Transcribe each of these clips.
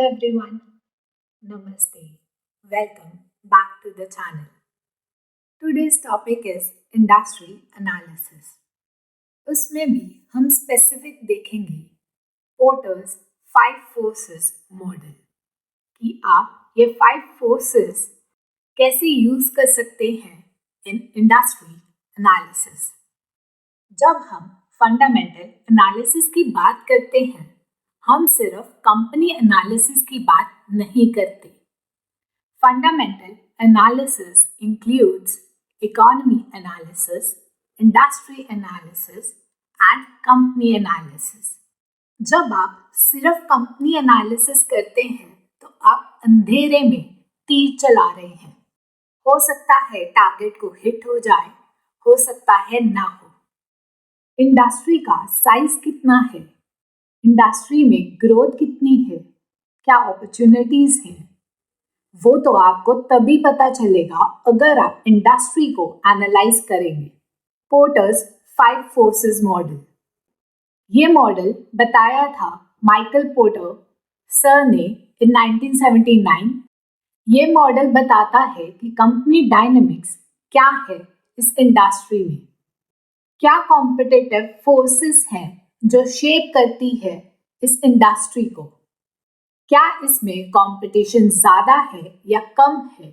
everyone. Namaste. Welcome back to the channel. Today's topic is industry analysis. उसमें भी हम specific देखेंगे porters 5 forces model कि आप ये 5 फोर्सेस कैसे यूज कर सकते हैं इन इंडस्ट्री एनालिसिस। जब हम फंडामेंटल एनालिसिस की बात करते हैं हम सिर्फ कंपनी एनालिसिस की बात नहीं करते। Fundamental analysis includes economy analysis, industry analysis and company analysis. जब आप सिर्फ कंपनी एनालिसिस करते हैं तो आप अंधेरे में तीर चला रहे हैं। हो सकता है टारगेट को हिट हो जाए, हो सकता है ना हो। इंडस्ट्री का साइज कितना है, इंडस्ट्री में ग्रोथ कितनी है, क्या अपॉर्चुनिटीज हैं, वो तो आपको तभी पता चलेगा अगर आप इंडस्ट्री को एनालाइज करेंगे। पोर्टर्स 5 फोर्सेस मॉडल, ये मॉडल बताया था माइकल पोर्टर सर ने इन 1979। ये मॉडल बताता है कि कंपनी डायनेमिक्स क्या है इस इंडस्ट्री में, क्या कॉम्पिटिटिव फोर्सेस हैं जो शेप करती है इस इंडस्ट्री को, क्या इसमें कंपटीशन ज्यादा है या कम है,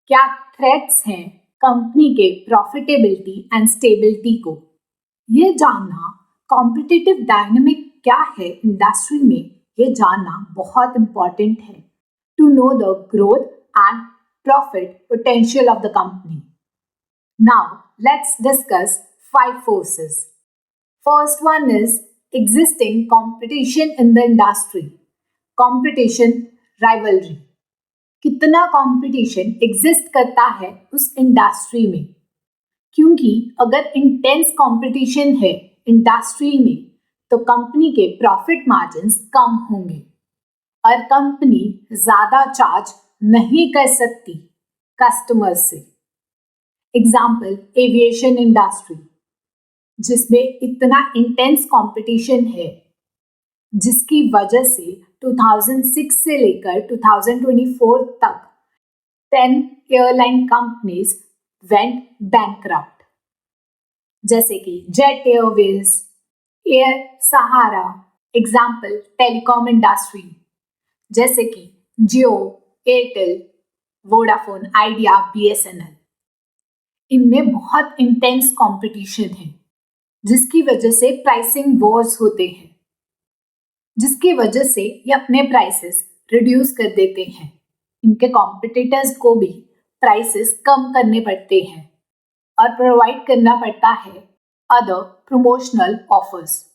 क्या थ्रेट्स हैं कंपनी के प्रॉफिटेबिलिटी एंड स्टेबिलिटी को। ये जानना कॉम्पिटिटिव डायनेमिक क्या है इंडस्ट्री में, ये जानना बहुत इंपॉर्टेंट है to know the growth and profit potential of the company. Now let's discuss 5 forces. First one is existing competition in the industry. Competition, rivalry. कितना कंपटीशन एग्जिस्ट करता है उस इंडस्ट्री में, क्योंकि अगर इंटेंस कंपटीशन है इंडस्ट्री में तो कंपनी के प्रॉफिट मार्जिन्स कम होंगे और कंपनी ज्यादा चार्ज नहीं कर सकती कस्टमर्स से। एग्जाम्पल एविएशन इंडस्ट्री, जिसमें इतना इंटेंस कंपटीशन है जिसकी वजह से 2006 से लेकर 2024 तक 10 एयरलाइन कंपनीज वेंट बैंकरप्ट, जैसे कि जेट एयरवेज, एयर सहारा। एग्जाम्पल टेलीकॉम इंडस्ट्री, जैसे कि जियो, एयरटेल, वोडाफोन आइडिया, BSNL। इनमें बहुत इंटेंस कंपटीशन है जिसकी वजह से प्राइसिंग वॉर्स होते हैं, जिसकी वजह से ये अपने प्राइसेस रिड्यूस कर देते हैं। इनके कॉम्पिटिटर्स को भी प्राइसेस कम करने पड़ते हैं और प्रोवाइड करना पड़ता है अदर प्रमोशनल ऑफर्स,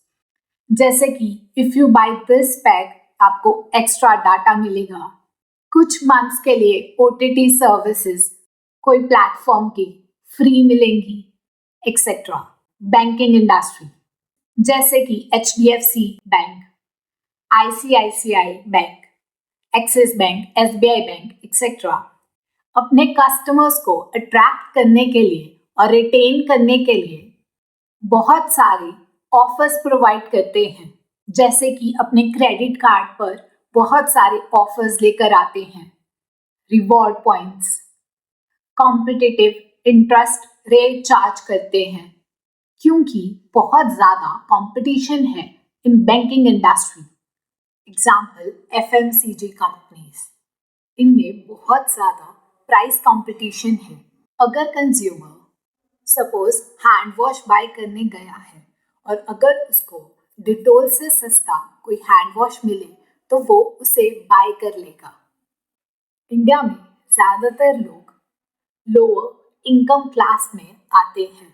जैसे कि if you buy this pack आपको एक्स्ट्रा डाटा मिलेगा, कुछ मंथ्स के लिए OTT सर्विसेज कोई प्लेटफॉर्म की फ्री मिलेंगी, एक्सेट्रा। बैंकिंग इंडस्ट्री, जैसे कि HDFC bank, ICICI bank, Axis bank, SBI bank etcetera, अपने कस्टमर्स को अट्रैक्ट करने के लिए और रिटेन करने के लिए बहुत सारे ऑफर्स प्रोवाइड करते हैं, जैसे कि अपने क्रेडिट कार्ड पर बहुत सारे ऑफर्स लेकर आते हैं, reward points, competitive interest rate charge करते हैं, क्योंकि बहुत ज़्यादा कंपटीशन है in banking industry. Example FMCG companies, इनमें बहुत ज़्यादा प्राइस कंपटीशन है। अगर consumer suppose hand wash bye करने गया है और अगर उसको डिटोल से सस्ता कोई हैंड वॉश मिले तो वो उसे बाय कर लेगा। इंडिया में ज़्यादातर लोग लोअर इनकम क्लास में आते हैं,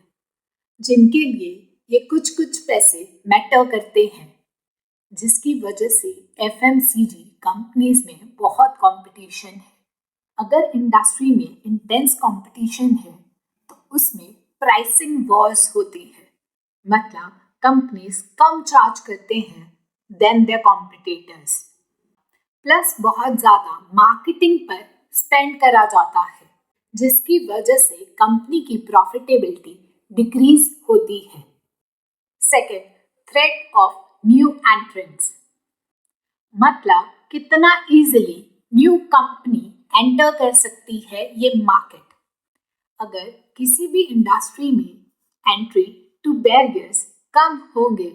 जिनके लिए ये कुछ कुछ पैसे मैटर करते हैं, जिसकी वजह से FMCG कंपनीज में बहुत कंपटीशन है। अगर इंडस्ट्री में इंटेंस कंपटीशन है तो उसमें प्राइसिंग वॉर्स होती है, मतलब कंपनीज कम चार्ज करते हैं देन देयर कॉम्पिटिटर्स। प्लस बहुत ज़्यादा मार्केटिंग पर स्पेंड करा जाता है, जिसकी वजह से कंपनी की प्रॉफिटेबिलिटी डिक्रीज होती है। Second, threat of new entrants, मतलब कितना इजीली न्यू कंपनी एंटर कर सकती है ये मार्केट। अगर किसी भी इंडस्ट्री में एंट्री टू बैरियर्स कम होंगे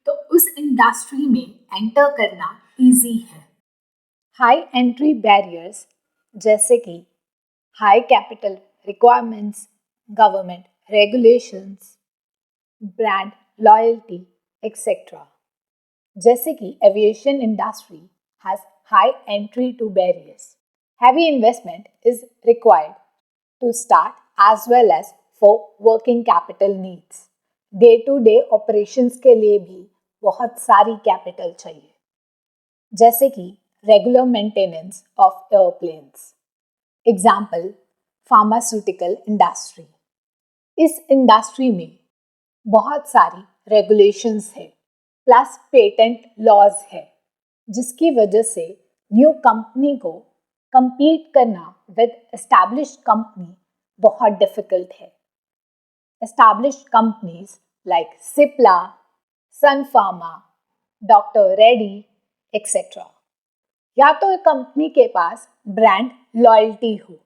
तो उस इंडस्ट्री में एंटर करना इजी है। हाई एंट्री बैरियर्स जैसे कि high capital requirements, government regulations, brand loyalty etcetera. जैसे कि aviation industry has high entry to barriers. Heavy investment is required to start as well as for working capital needs. Day to day operations के लिए भी बहुत सारी capital चाहिए, जैसे कि regular maintenance of airplanes. Example pharmaceutical industry. इस industry में बहुत सारी रेगुलेशंस है प्लस पेटेंट लॉज है, जिसकी वजह से न्यू कंपनी को compete करना with established company बहुत difficult है। Established companies like Cipla, Sun Pharma, Dr. Reddy, etc. या तो कंपनी के पास ब्रांड लॉयल्टी हो,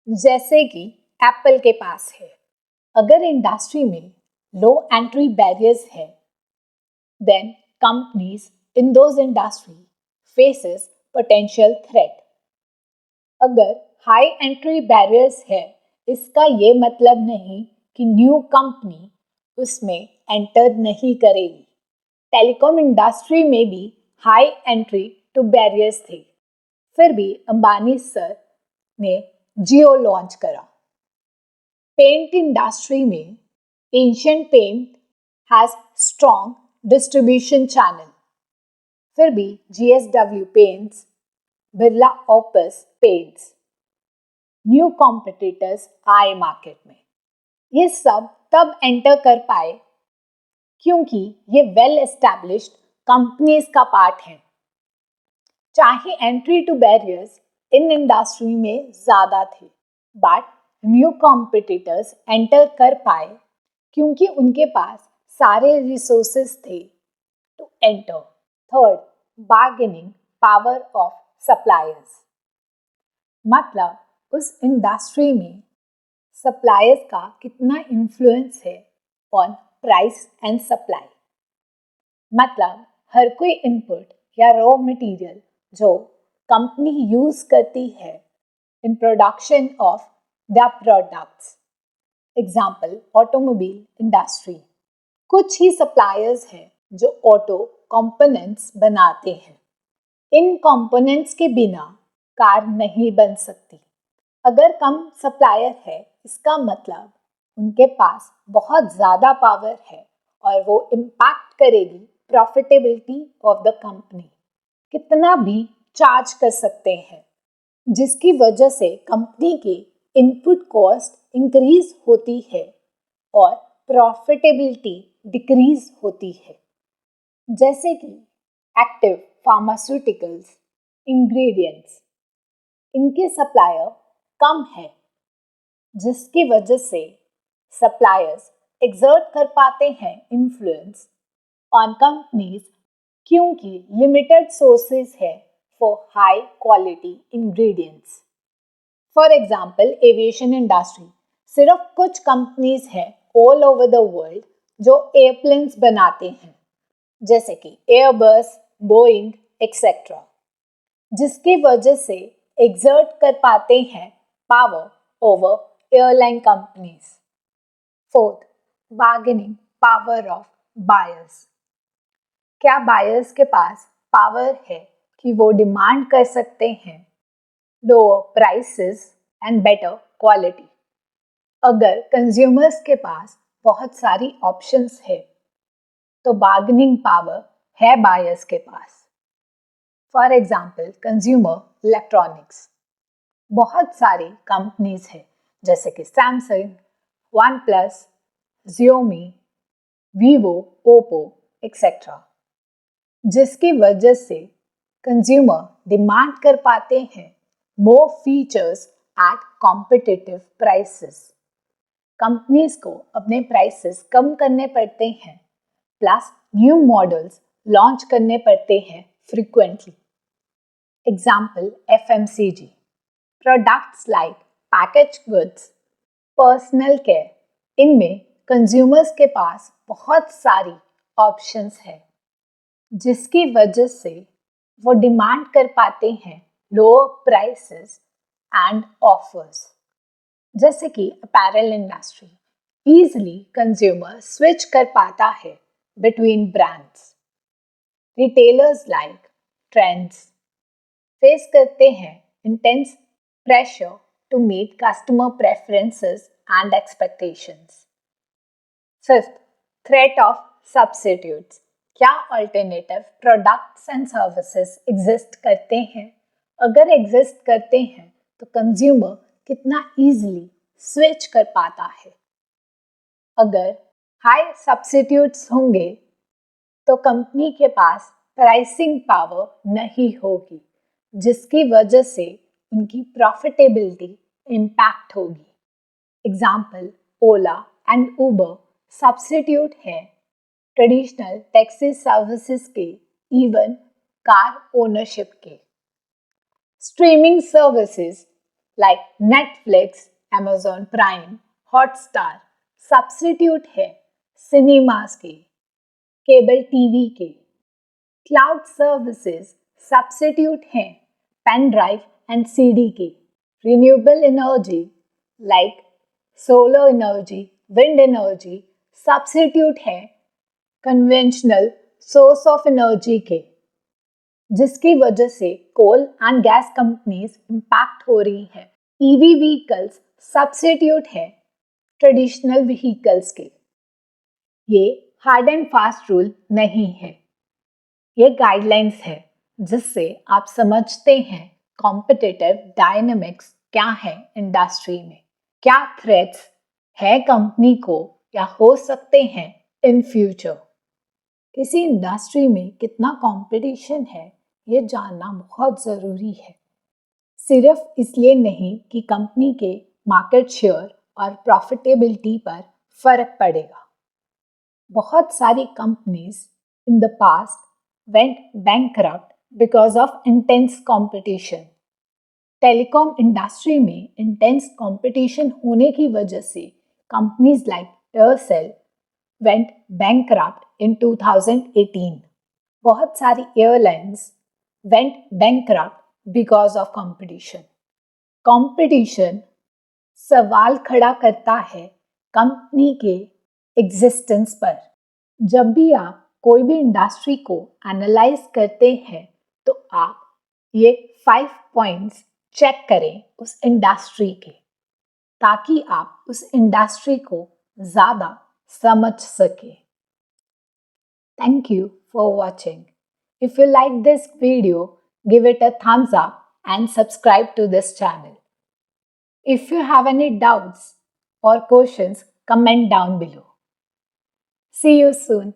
जैसे कि एप्पल के पास है। अगर इंडस्ट्री में लो एंट्री बैरियर्स है, then companies in those industry faces potential threat। अगर हाई एंट्री बैरियर्स है, इसका ये मतलब नहीं कि न्यू कंपनी उसमें एंटर नहीं करेगी। टेलीकॉम इंडस्ट्री में भी हाई एंट्री टू बैरियर्स थे, फिर भी अंबानी सर ने जियो लॉन्च करा। पेंट इंडस्ट्री में Asian paint has strong distribution channel, फिर भी JSW paints, Birla Opus paints, new competitors आए मार्केट में। ये सब तब एंटर कर पाए क्योंकि ये वेल एस्टैब्लिश्ड कंपनीज का पार्ट है। चाहे entry to barriers in industry में ज़्यादा थे, बट न्यू कॉम्पिटिटर्स एंटर कर पाए क्योंकि उनके पास सारे रिसोर्सेज थे to enter. Third, bargaining power of suppliers. मतलब उस इंडस्ट्री में सप्लायर्स का कितना इन्फ्लुएंस है ऑन प्राइस एंड सप्लाई। मतलब हर कोई इनपुट या रॉ मटेरियल जो कंपनी यूज करती है in production of the products. Example automobile industry. कुछ ही सप्लायर्स हैं जो ऑटो कंपोनेंट्स बनाते हैं। इन कंपोनेंट्स के बिना कार नहीं बन सकती। अगर कम सप्लायर है, इसका मतलब उनके पास बहुत ज़्यादा पावर है और वो इम्पैक्ट करेगी प्रॉफिटेबिलिटी ऑफ द कंपनी। कितना भी चार्ज कर सकते हैं, जिसकी वजह से कंपनी की इनपुट कॉस्ट इंक्रीज होती है और प्रॉफिटेबिलिटी डिक्रीज होती है। जैसे कि एक्टिव फार्मास्यूटिकल्स इंग्रेडिएंट्स, इनके सप्लायर कम है, जिसकी वजह से सप्लायर्स एक्सर्ट कर पाते हैं इन्फ्लुएंस ऑन कंपनीज क्योंकि लिमिटेड सोर्सेज है for high quality ingredients. For example aviation industry, सिर्फ कुछ कंपनीज हैं ऑल ओवर द वर्ल्ड जो एयरप्लेन्स बनाते हैं, जैसे कि एयरबस, बोइंग एक्सेट्रा, जिसकी वजह से एक्सर्ट कर पाते हैं power over airline companies. Fourth, bargaining power of buyers. क्या बायर्स के पास पावर है कि वो डिमांड कर सकते हैं lower prices and better quality? अगर कंज्यूमर्स के पास बहुत सारी ऑप्शंस है तो बार्गेनिंग पावर है बायर्स के पास। फॉर एग्जाम्पल कंज्यूमर इलेक्ट्रॉनिक्स, बहुत सारी कंपनीज हैं जैसे कि Samsung, OnePlus, Xiaomi, Vivo, Oppo etcetera, जिसकी वजह से कंज्यूमर डिमांड कर पाते हैं more features at competitive prices. Companies को अपने प्राइसेस कम करने पड़ते हैं, प्लस न्यू मॉडल्स लॉन्च करने पड़ते हैं frequently. Example FMCG. Products like packaged goods, personal care, इनमें कंज्यूमर्स के पास बहुत सारी ऑप्शंस है जिसकी वजह से वो डिमांड कर पाते हैं लोअर प्राइसेस एंड ऑफर्स। जैसे कि apparel industry, easily consumer switch कर पाता है between brands. Retailers like trends face करते हैं intense pressure to meet customer preferences and expectations. Fifth, threat of substitutes. क्या alternative products and services exist करते हैं? अगर exist करते हैं तो consumer कितना easily switch कर पाता है? अगर high substitutes होंगे तो कंपनी के पास प्राइसिंग पावर नहीं होगी जिसकी वजह से उनकी प्रॉफिटेबिलिटी इम्पैक्ट होगी। Example Ola and Uber substitute हैं ट्रेडिशनल टैक्सी सर्विसेज के, इवन कार ओनरशिप के। Streaming services like Netflix, Amazon prime, Hotstar substitute है सिनेमास के, केबल टीवी के। क्लाउड सर्विसेज सब्स्टिट्यूट हैं पेन ड्राइव एंड सीडी के। Renewable energy like solar energy, wind energy substitute है conventional source of energy के, जिसकी वजह से कोल एंड गैस कंपनीज इम्पैक्ट हो रही हैं। ईवी व्हीकल्स सब्स्टिट्यूट है ट्रेडिशनल व्हीकल्स के। ये हार्ड एंड फास्ट रूल नहीं है, ये गाइडलाइंस है जिससे आप समझते हैं कॉम्पिटिटिव डायनेमिक्स क्या है इंडस्ट्री में, क्या थ्रेट्स है कंपनी को या हो सकते हैं इन फ्यूचर। किसी इंडस्ट्री में कितना कंपटीशन है ये जानना बहुत ज़रूरी है, सिर्फ इसलिए नहीं कि कंपनी के मार्केट शेयर और प्रॉफिटेबिलिटी पर फर्क पड़ेगा। बहुत सारी companies in the past went bankrupt because of intense competition. Telecom industry में इंटेंस कंपटीशन होने की वजह से companies like Aircel went bankrupt in 2018. बहुत सारी airlines went bankrupt because of competition. Competition सवाल खड़ा करता है कंपनी के एग्जिस्टेंस पर। जब भी आप कोई भी इंडस्ट्री को एनालाइज करते हैं तो आप ये 5 पॉइंट्स चेक करें उस इंडस्ट्री के, ताकि आप उस इंडस्ट्री को ज़्यादा समझ सकें। Thank you for watching. If you like this video, give it a thumbs up and subscribe to this channel. If you have any doubts or questions, comment down below. See you soon.